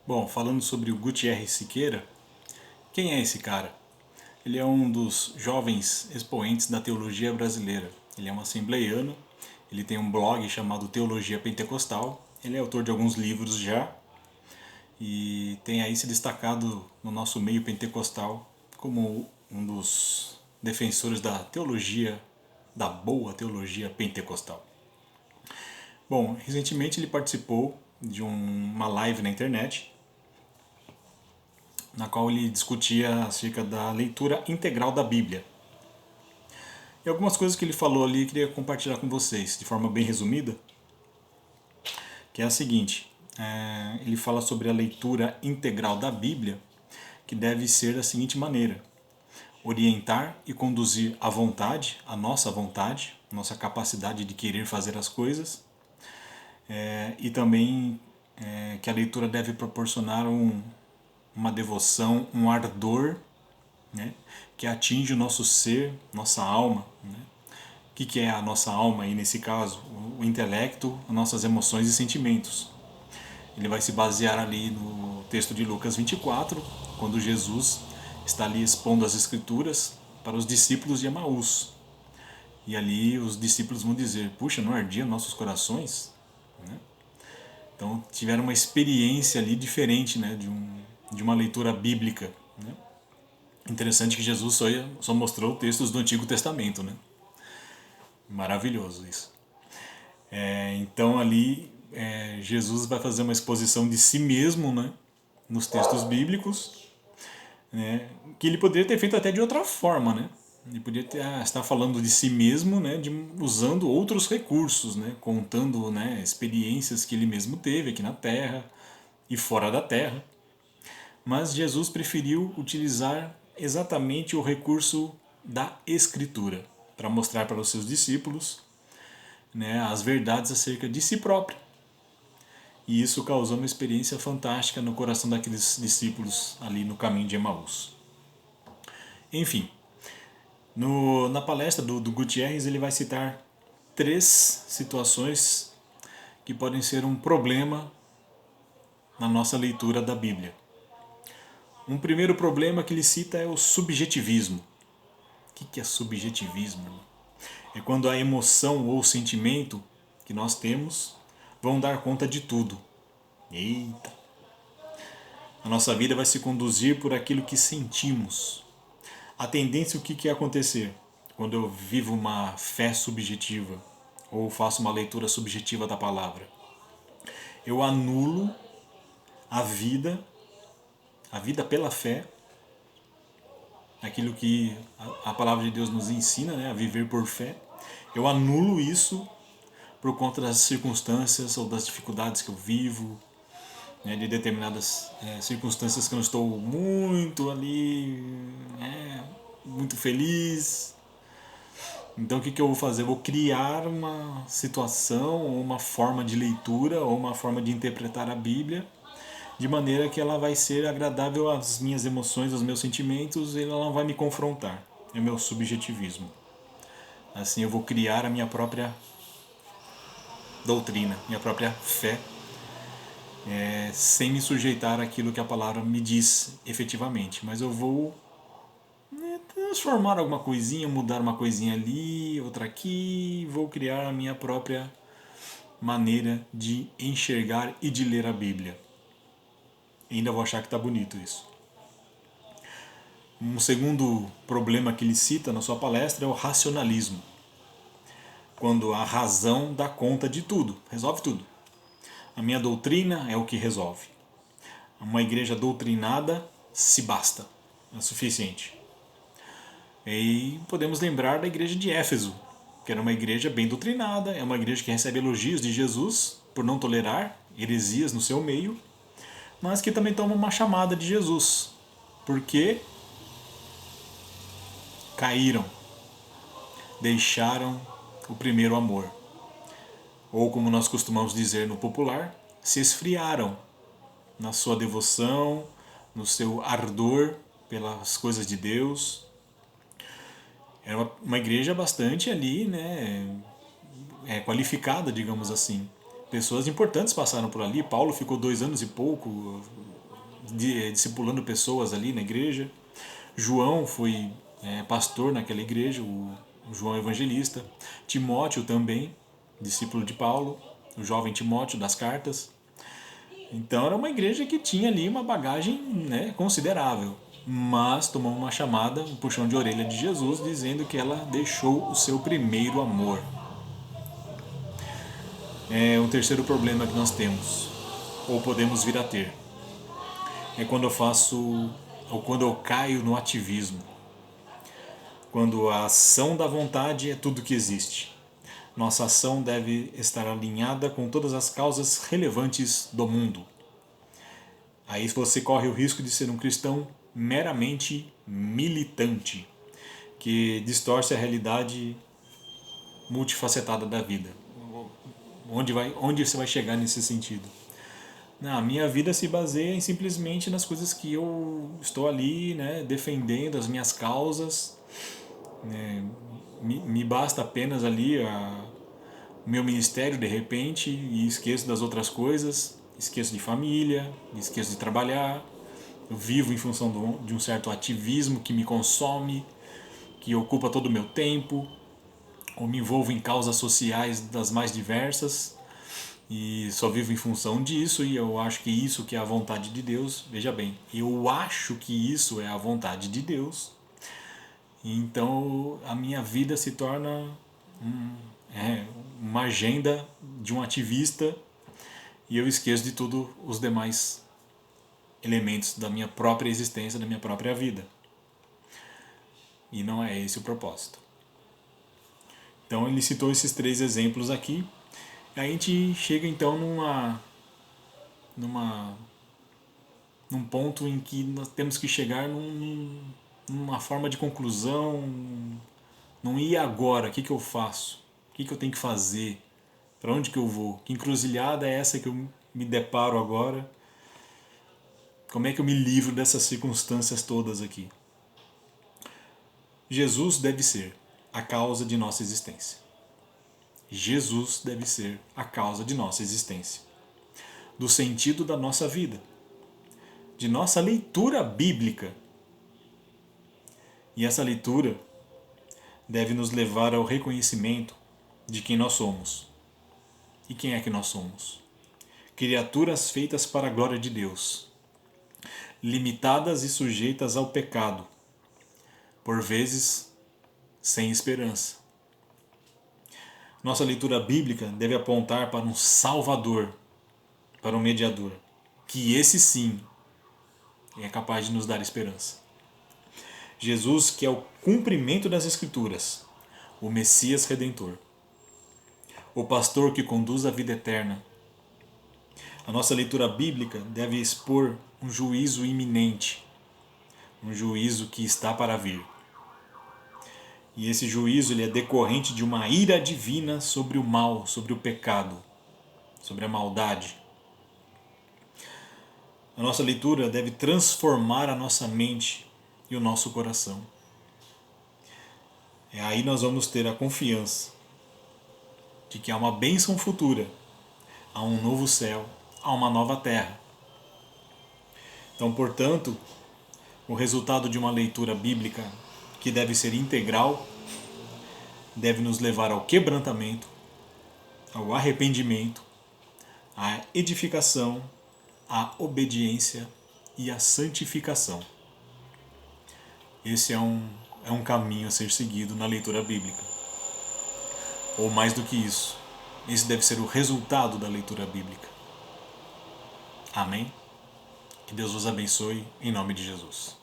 Bom, falando sobre o Gutierre Siqueira, quem é esse cara? Ele é um dos jovens expoentes da teologia brasileira. Ele é um assembleiano, ele tem um blog chamado Teologia Pentecostal, ele é autor de alguns livros já e tem aí se destacado no nosso meio pentecostal como um dos defensores da teologia, da boa teologia pentecostal. Bom, recentemente ele participou de uma live na internet na qual ele discutia acerca da leitura integral da Bíblia. E algumas coisas que ele falou ali eu queria compartilhar com vocês, de forma bem resumida, que é a seguinte, ele fala sobre a leitura integral da Bíblia, que deve ser da seguinte maneira: orientar e conduzir a nossa capacidade de querer fazer as coisas, e também que a leitura deve proporcionar uma devoção, um ardor, né, que atinge o nosso ser, nossa alma. Né? O que é a nossa alma aí nesse caso? O intelecto, as nossas emoções e sentimentos. Ele vai se basear ali no texto de Lucas 24, quando Jesus está ali expondo as escrituras para os discípulos de Emaús. E ali os discípulos vão dizer: puxa, não ardiam nossos corações? Né? Então tiveram uma experiência ali diferente, né, de uma leitura bíblica. Né? Interessante que Jesus só mostrou textos do Antigo Testamento, né? Maravilhoso isso. Então ali Jesus vai fazer uma exposição de si mesmo, né, nos textos bíblicos, né, que ele poderia ter feito até de outra forma, né? Ele poderia estar falando de si mesmo, né, usando outros recursos, né, contando, né, experiências que ele mesmo teve aqui na Terra e fora da Terra. Mas Jesus preferiu utilizar exatamente o recurso da Escritura para mostrar para os seus discípulos, né, as verdades acerca de si próprio. E isso causou uma experiência fantástica no coração daqueles discípulos ali no caminho de Emaús. Enfim, na palestra do Gutierrez ele vai citar 3 situações que podem ser um problema na nossa leitura da Bíblia. Um primeiro problema que ele cita é o subjetivismo. O que é subjetivismo? É quando a emoção ou o sentimento que nós temos vão dar conta de tudo. Eita! A nossa vida vai se conduzir por aquilo que sentimos. A tendência, o que é acontecer? Quando eu vivo uma fé subjetiva ou faço uma leitura subjetiva da palavra, eu anulo a vida, a vida pela fé, aquilo que a palavra de Deus nos ensina, né, a viver por fé. Eu anulo isso por conta das circunstâncias ou das dificuldades que eu vivo, né, de determinadas circunstâncias que eu não estou muito ali, muito feliz. Então o que eu vou fazer? Eu vou criar uma situação, ou uma forma de leitura, ou uma forma de interpretar a Bíblia, de maneira que ela vai ser agradável às minhas emoções, aos meus sentimentos, e ela não vai me confrontar. É meu subjetivismo. Assim eu vou criar a minha própria doutrina, minha própria fé, sem me sujeitar àquilo que a palavra me diz efetivamente. Mas eu vou transformar alguma coisinha, mudar uma coisinha ali, outra aqui, vou criar a minha própria maneira de enxergar e de ler a Bíblia. E ainda vou achar que está bonito isso. Um segundo problema que ele cita na sua palestra é o racionalismo. Quando a razão dá conta de tudo, resolve tudo. A minha doutrina é o que resolve. Uma igreja doutrinada se basta, é suficiente. E podemos lembrar da igreja de Éfeso, que era uma igreja bem doutrinada, é uma igreja que recebe elogios de Jesus por não tolerar heresias no seu meio, mas que também toma uma chamada de Jesus, porque caíram, deixaram o primeiro amor. Ou como nós costumamos dizer no popular, se esfriaram na sua devoção, no seu ardor pelas coisas de Deus. Era uma igreja bastante ali, né, qualificada, digamos assim. Pessoas importantes passaram por ali. Paulo ficou 2 anos e pouco. discipulando pessoas ali na igreja. João foi pastor naquela igreja, o João Evangelista. Timóteo também, discípulo de Paulo, o jovem Timóteo das cartas. Então era uma igreja que tinha ali uma bagagem, né, considerável, mas tomou uma chamada, um puxão de orelha de Jesus, dizendo que ela deixou o seu primeiro amor. É o terceiro problema que nós temos, ou podemos vir a ter, é quando eu faço, ou quando eu caio no ativismo, quando a ação da vontade é tudo que existe. Nossa ação deve estar alinhada com todas as causas relevantes do mundo. Aí você corre o risco de ser um cristão meramente militante, que distorce a realidade multifacetada da vida. Onde você vai chegar nesse sentido? A minha vida se baseia simplesmente nas coisas que eu estou ali, né, defendendo, as minhas causas. Me basta apenas ali o meu ministério de repente e esqueço das outras coisas, esqueço de família, esqueço de trabalhar. Eu vivo em função de um certo ativismo que me consome, que ocupa todo o meu tempo, ou me envolvo em causas sociais das mais diversas e só vivo em função disso, e eu acho que isso que é a vontade de Deus. Veja bem, eu acho que isso é a vontade de Deus, então a minha vida se torna uma agenda de um ativista e eu esqueço de todos os demais elementos da minha própria existência, da minha própria vida. E não é esse o propósito. Então ele citou esses 3 exemplos aqui. A gente chega então num ponto em que nós temos que chegar numa forma de conclusão, num e agora, o que eu faço? O que eu tenho que fazer? Para onde que eu vou? Que encruzilhada é essa que eu me deparo agora? Como é que eu me livro dessas circunstâncias todas aqui? Jesus deve ser a causa de nossa existência. Jesus deve ser a causa de nossa existência. Do sentido da nossa vida. De nossa leitura bíblica. E essa leitura deve nos levar ao reconhecimento de quem nós somos. E quem é que nós somos? Criaturas feitas para a glória de Deus. Limitadas e sujeitas ao pecado. Por vezes, sem esperança. Nossa leitura bíblica deve apontar para um Salvador, para um mediador, que esse sim é capaz de nos dar esperança. Jesus, que é o cumprimento das Escrituras, o Messias Redentor, o pastor que conduz a vida eterna. A nossa leitura bíblica deve expor um juízo iminente, um juízo que está para vir. E esse juízo ele é decorrente de uma ira divina sobre o mal, sobre o pecado, sobre a maldade. A nossa leitura deve transformar a nossa mente e o nosso coração. Aí nós vamos ter a confiança de que há uma bênção futura, há um novo céu, há uma nova terra. Então, portanto, o resultado de uma leitura bíblica que deve ser integral, deve nos levar ao quebrantamento, ao arrependimento, à edificação, à obediência e à santificação. Esse é um caminho a ser seguido na leitura bíblica. Ou mais do que isso, esse deve ser o resultado da leitura bíblica. Amém? Que Deus vos abençoe, em nome de Jesus.